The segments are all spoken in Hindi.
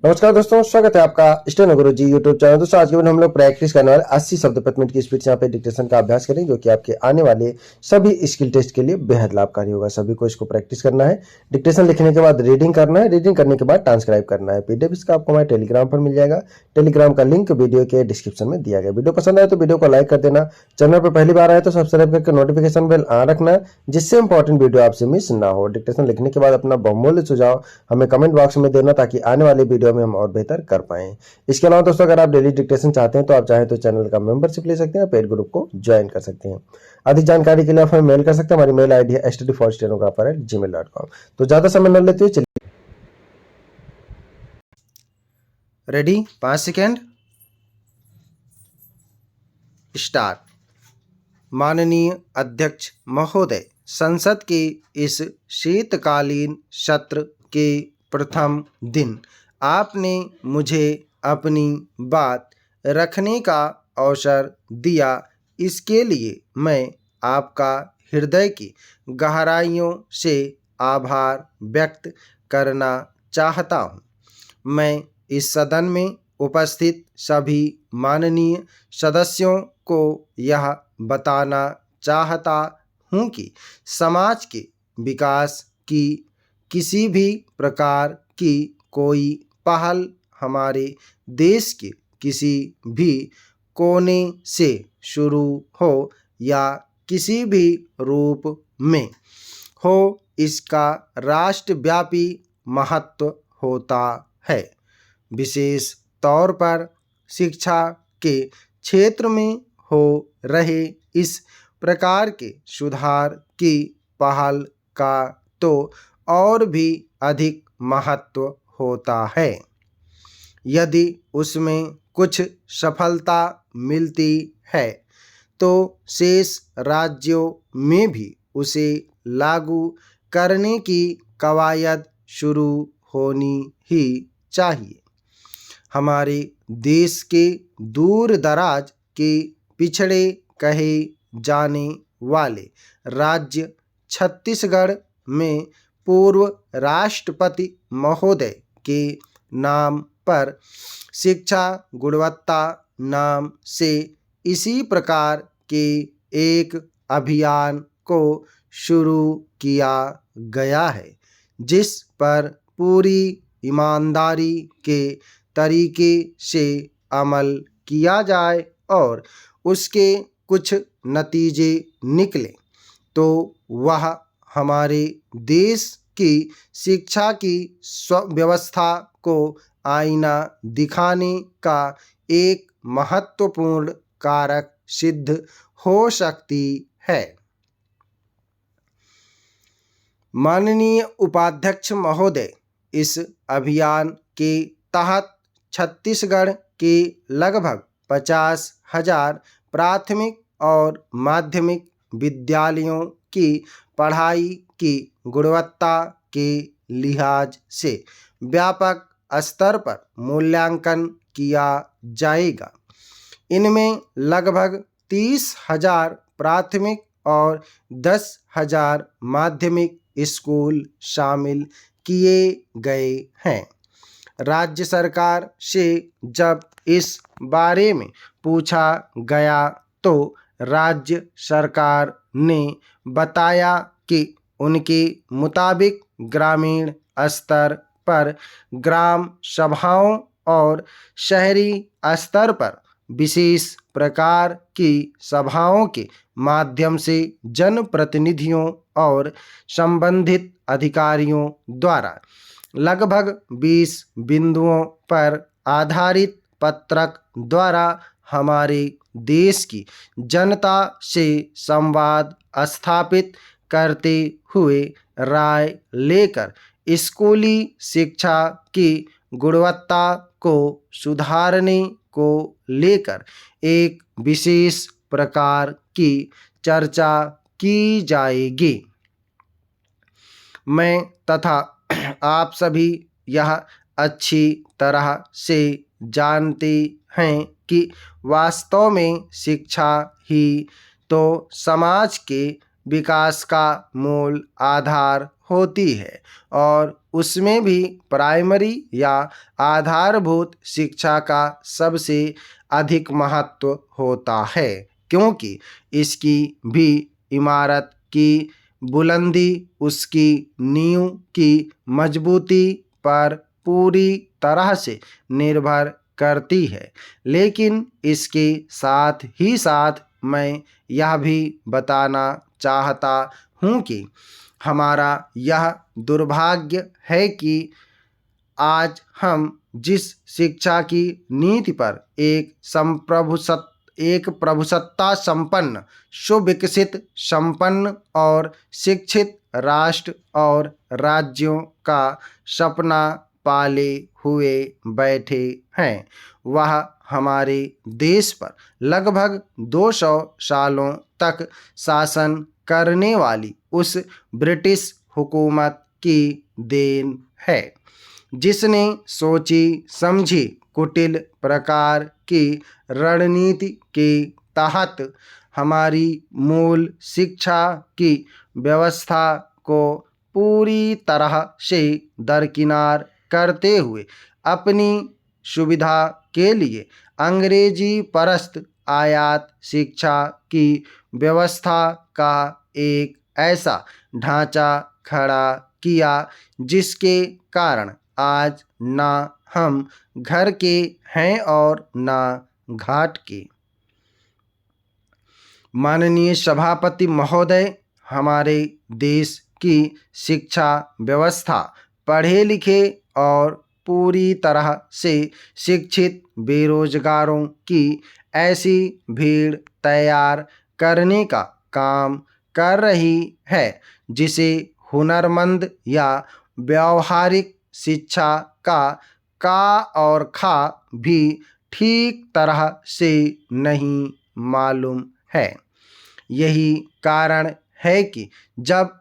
नमस्कार दोस्तों, स्वागत है आपका स्टेनो गुरुजी यूट्यूब चैनल। दोस्तों आज के वीडियो में हम लोग प्रैक्टिस करने वाले 80 शब्द प्रति मिनट की स्पीड से यहाँ पे डिक्टेशन का अभ्यास करें, जो कि आपके आने वाले सभी स्किल टेस्ट के लिए बेहद लाभकारी होगा। सभी को इसको प्रैक्टिस करना है। डिक्टेशन लिखने के बाद रीडिंग करना है, रीडिंग करने के बाद ट्रांसक्राइब करना है। पीडीएफ इसका आपको हमारे टेलीग्राम पर मिल जाएगा। टेलीग्राम का लिंक वीडियो के डिस्क्रिप्शन में दिया गया। वीडियो पसंद आए तो वीडियो को लाइक कर देना। चैनल पर पहली बार आए तो सब्सक्राइब करके नोटिफिकेशन बेल ऑन रखना, जिससे इंपॉर्टेंट वीडियो आपसे मिस ना हो। डिक्टेशन लिखने के बाद अपना बहुमूल्य सुझाव हमें कमेंट बॉक्स में देना, ताकि आने वाले वीडियो में हम और बेहतर कर पाएं। इसके अलावा दोस्तों, अगर आप डेली डिक्टेशन चाहते हैं तो आप चाहें तो चैनल का मेंबरशिप ले सकते हैं, पेड ग्रुप को ज्वाइन कर सकते हैं। अधिक जानकारी के लिए आप हमें मेल कर सकते हैं। हमारी मेल आईडी है studyforstenographer@gmail.com। तो ज्यादा समय न लेते हुए चलिए, रेडी, 5 सेकेंड, स्टार्ट। माननीय अध्यक्ष महोदय, संसद के इस शीतकालीन सत्र के प्रथम दिन आपने मुझे अपनी बात रखने का अवसर दिया। इसके लिए मैं आपका हृदय की गहराइयों से आभार व्यक्त करना चाहता हूँ। मैं इस सदन में उपस्थित सभी माननीय सदस्यों को यह बताना चाहता हूँ कि समाज के विकास की किसी भी प्रकार की कोई पहल हमारे देश के किसी भी कोने से शुरू हो या किसी भी रूप में हो, इसका राष्ट्रव्यापी महत्व होता है। विशेष तौर पर शिक्षा के क्षेत्र में हो रहे इस प्रकार के सुधार की पहल का तो और भी अधिक महत्व होता है। यदि उसमें कुछ सफलता मिलती है तो शेष राज्यों में भी उसे लागू करने की कवायद शुरू होनी ही चाहिए। हमारे देश के दूर दराज के पिछड़े कहे जाने वाले राज्य छत्तीसगढ़ में पूर्व राष्ट्रपति महोदय के नाम पर शिक्षा गुणवत्ता नाम से इसी प्रकार के एक अभियान को शुरू किया गया है, जिस पर पूरी ईमानदारी के तरीके से अमल किया जाए और उसके कुछ नतीजे निकले तो वह हमारे देश की शिक्षा की व्यवस्था को आईना दिखाने का एक महत्वपूर्ण कारक सिद्ध हो सकती है। माननीय उपाध्यक्ष महोदय, इस अभियान के तहत छत्तीसगढ़ के लगभग 50,000 प्राथमिक और माध्यमिक विद्यालयों की पढ़ाई की गुणवत्ता के लिहाज से व्यापक स्तर पर मूल्यांकन किया जाएगा। इनमें लगभग 30,000 प्राथमिक और 10,000 माध्यमिक स्कूल शामिल किए गए हैं। राज्य सरकार से जब इस बारे में पूछा गया तो राज्य सरकार ने बताया कि उनके मुताबिक ग्रामीण स्तर पर ग्राम सभाओं और शहरी स्तर पर विशेष प्रकार की सभाओं के माध्यम से जनप्रतिनिधियों और संबंधित अधिकारियों द्वारा लगभग 20 बिंदुओं पर आधारित पत्रक द्वारा हमारे देश की जनता से संवाद स्थापित करते हुए राय लेकर स्कूली शिक्षा की गुणवत्ता को सुधारने को लेकर एक विशेष प्रकार की चर्चा की जाएगी। मैं तथा आप सभी यह अच्छी तरह से जानते हैं कि वास्तव में शिक्षा ही तो समाज के विकास का मूल आधार होती है और उसमें भी प्राइमरी या आधारभूत शिक्षा का सबसे अधिक महत्व होता है, क्योंकि इसकी भी इमारत की बुलंदी उसकी नींव की मजबूती पर पूरी तरह से निर्भर करती है। लेकिन इसके साथ ही साथ मैं यह भी बताना चाहता हूँ कि हमारा यह दुर्भाग्य है कि आज हम जिस शिक्षा की नीति पर एक प्रभुसत्ता संपन्न, सुविकसित, संपन्न और शिक्षित राष्ट्र और राज्यों का सपना पाले हुए बैठे हैं, वह हमारे देश पर लगभग 200 सालों तक शासन करने वाली उस ब्रिटिश हुकूमत की देन है, जिसने सोची समझी कुटिल प्रकार की रणनीति के तहत हमारी मूल शिक्षा की व्यवस्था को पूरी तरह से दरकिनार करते हुए अपनी सुविधा के लिए अंग्रेजी परस्त आयात शिक्षा की व्यवस्था का एक ऐसा ढांचा खड़ा किया जिसके कारण आज ना हम घर के हैं और ना घाट के। माननीय सभापति महोदय, हमारे देश की शिक्षा व्यवस्था पढ़े लिखे और पूरी तरह से शिक्षित बेरोजगारों की ऐसी भीड़ तैयार करने का काम कर रही है, जिसे हुनरमंद या व्यावहारिक शिक्षा का और खा भी ठीक तरह से नहीं मालूम है। यही कारण है कि जब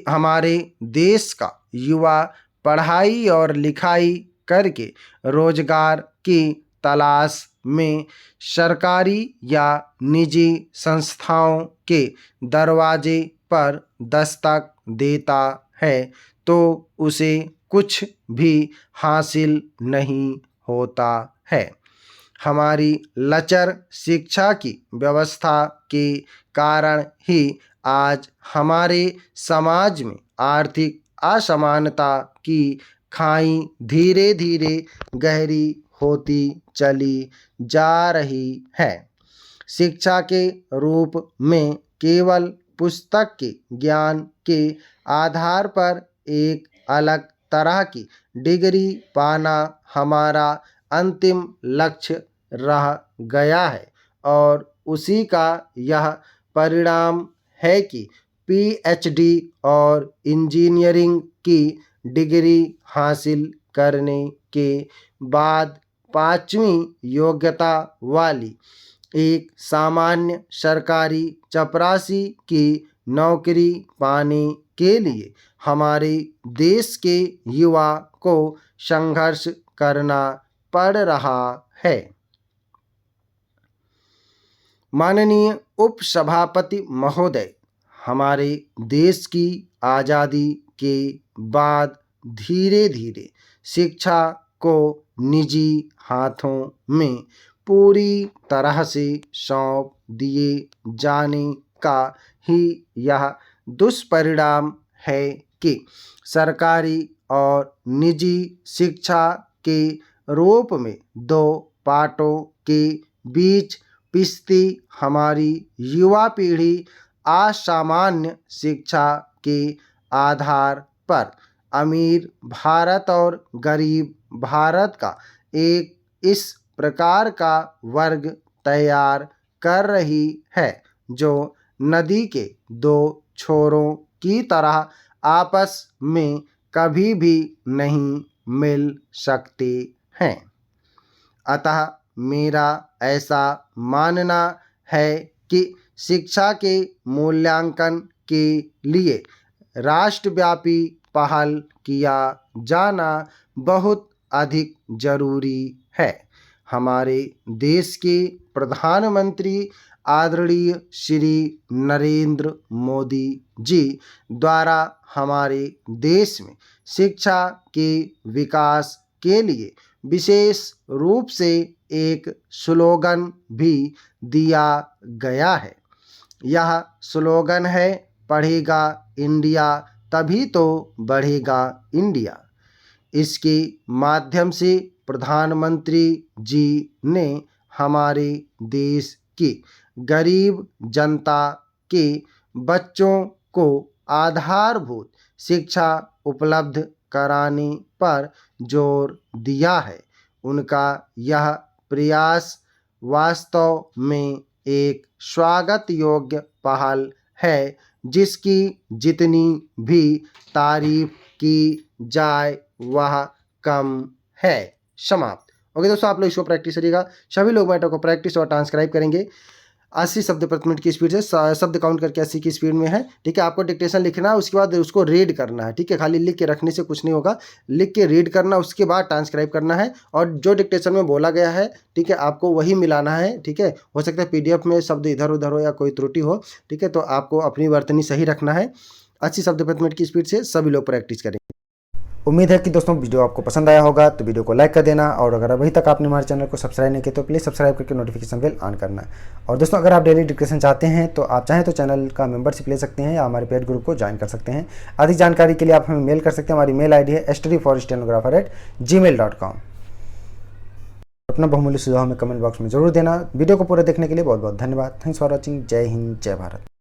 हमारे देश का युवा पढ़ाई और लिखाई करके रोजगार की तलाश में सरकारी या निजी संस्थाओं के दरवाजे पर दस्तक देता है, तो उसे कुछ भी हासिल नहीं होता है। हमारी लचर शिक्षा की व्यवस्था के कारण ही आज हमारे समाज में आर्थिक असमानता की खाई धीरे धीरे गहरी होती चली जा रही है। शिक्षा के रूप में केवल पुस्तक के ज्ञान के आधार पर एक अलग तरह की डिग्री पाना हमारा अंतिम लक्ष्य रह गया है और उसी का यह परिणाम है कि पीएचडी और इंजीनियरिंग की डिग्री हासिल करने के बाद 5वीं योग्यता वाली एक सामान्य सरकारी चपरासी की नौकरी पाने के लिए हमारे देश के युवा को संघर्ष करना पड़ रहा है। माननीय उपसभापति महोदय, हमारे देश की आज़ादी के बाद धीरे धीरे शिक्षा को निजी हाथों में पूरी तरह से सौंप दिए जाने का ही यह दुष्परिणाम है कि सरकारी और निजी शिक्षा के रूप में दो पाटों के बीच पिसती हमारी युवा पीढ़ी असामान्य शिक्षा के आधार पर अमीर भारत और गरीब भारत का एक इस प्रकार का वर्ग तैयार कर रही है जो नदी के दो छोरों की तरह आपस में कभी भी नहीं मिल सकते हैं। अतः मेरा ऐसा मानना है कि शिक्षा के मूल्यांकन के लिए राष्ट्रव्यापी पहल किया जाना बहुत अधिक जरूरी है। हमारे देश के प्रधानमंत्री आदरणीय श्री नरेंद्र मोदी जी द्वारा हमारे देश में शिक्षा के विकास के लिए विशेष रूप से एक स्लोगन भी दिया गया है। यह स्लोगन है, पढ़ेगा इंडिया तभी तो बढ़ेगा इंडिया। इसके माध्यम से प्रधानमंत्री जी ने हमारे देश की गरीब जनता के बच्चों को आधारभूत शिक्षा उपलब्ध कराने पर जोर दिया है। उनका यह प्रयास वास्तव में एक स्वागत योग्य पहल है, जिसकी जितनी भी तारीफ की जाए वह कम है। समाप्त। ओके दोस्तों, आप लोग इसको प्रैक्टिस करिएगा। सभी लोग मैटर को प्रैक्टिस और ट्रांसक्राइब करेंगे। 80 शब्द प्रति मिनट की स्पीड से, शब्द काउंट करके 80 की स्पीड में है। ठीक है, आपको डिक्टेशन लिखना है, उसके बाद उसको रीड करना है। ठीक है, खाली लिख के रखने से कुछ नहीं होगा, लिख के रीड करना, उसके बाद ट्रांसक्राइब करना है और जो डिक्टेशन में बोला गया है, ठीक है, आपको वही मिलाना है। ठीक है, हो सकता है PDF में शब्द इधर उधर हो या कोई त्रुटि हो। ठीक है, तो आपको अपनी वर्तनी सही रखना है। 80 शब्द प्रति मिनट की स्पीड से सभी लोग प्रैक्टिस करेंगे। उम्मीद है कि दोस्तों वीडियो आपको पसंद आया होगा, तो वीडियो को लाइक कर देना और अगर अभी तक आपने हमारे चैनल को सब्सक्राइब नहीं किया तो प्लीज़ सब्सक्राइब करके नोटिफिकेशन बेल ऑन करना। और दोस्तों, अगर आप डेली डिक्टेशन चाहते हैं तो आप चाहें तो चैनल का मेंबरशिप ले सकते हैं या हमारे पेड ग्रुप को ज्वाइन कर सकते हैं। अधिक जानकारी के लिए आप हमें मेल कर सकते हैं। हमारी मेल ID है studyforstenographer@gmail.com। अपना बहुमूल्य सुझाव हमें कमेंट बॉक्स में जरूर देना। वीडियो को पूरा देखने के लिए बहुत बहुत धन्यवाद। Thanks for watching. जय हिंद, जय भारत।